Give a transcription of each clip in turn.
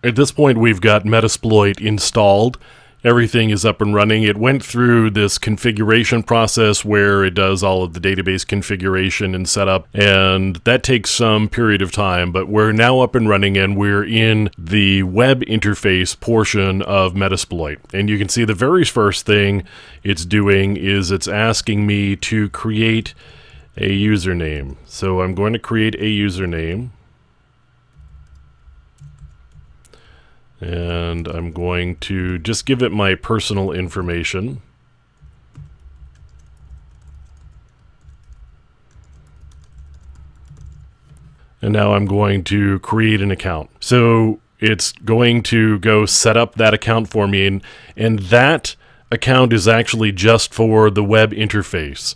At this point, we've got Metasploit installed. Everything is up and running. It went through this configuration process where it does all of the database configuration and setup, and that takes some period of time, but we're now up and running and we're in the web interface portion of Metasploit. And you can see the very first thing it's doing is it's asking me to create a username. So I'm going to create a username. And I'm going to just give it my personal information. And now I'm going to create an account. So it's going to go set up that account for me, and that account is actually just for the web interface.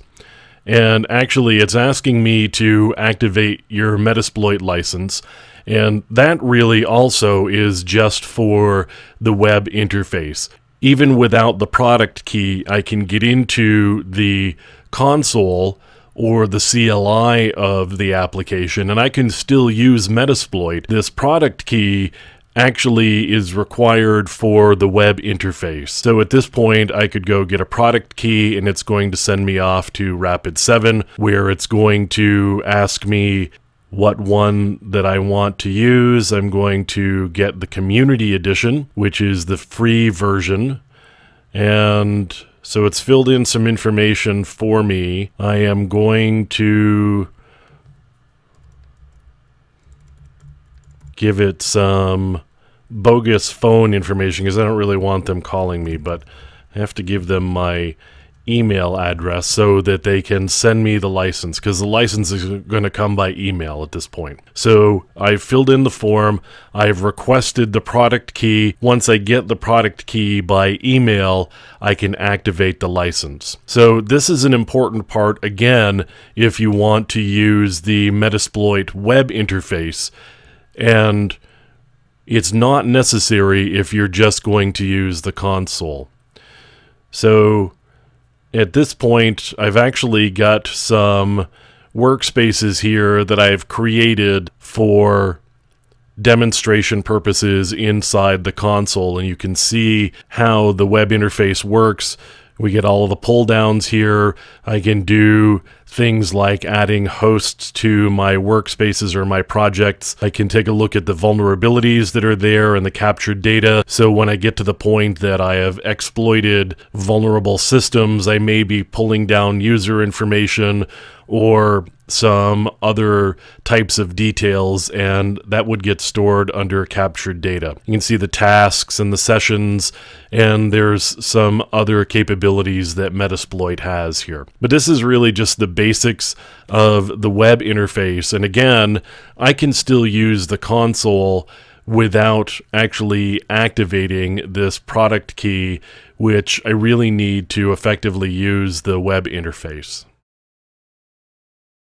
And actually it's asking me to activate your Metasploit license. And that really also is just for the web interface. Even without the product key, I can get into the console or the CLI of the application, and I can still use Metasploit. This product key actually is required for the web interface. So at this point, I could go get a product key, and it's going to send me off to Rapid7, where it's going to ask me what one that I want to use. I'm going to get the community edition, which is the free version. And so it's filled in some information for me. I am going to give it some bogus phone information because I don't really want them calling me, but I have to give them my email address so that they can send me the license, because the license is going to come by email at this point. So I've filled in the form, I've requested the product key. Once I get the product key by email, I can activate the license. So this is an important part, again, if you want to use the Metasploit web interface, and it's not necessary if you're just going to use the console. So at this point, I've actually got some workspaces here that I've created for demonstration purposes inside the console, and you can see how the web interface works. We get all of the pull downs here. I can do things like adding hosts to my workspaces or my projects. I can take a look at the vulnerabilities that are there and the captured data. So when I get to the point that I have exploited vulnerable systems, I may be pulling down user information or some other types of details, and that would get stored under captured data. You can see the tasks and the sessions, and there's some other capabilities that Metasploit has here. But this is really just the basics of the web interface, and again, I can still use the console without actually activating this product key, which I really need to effectively use the web interface.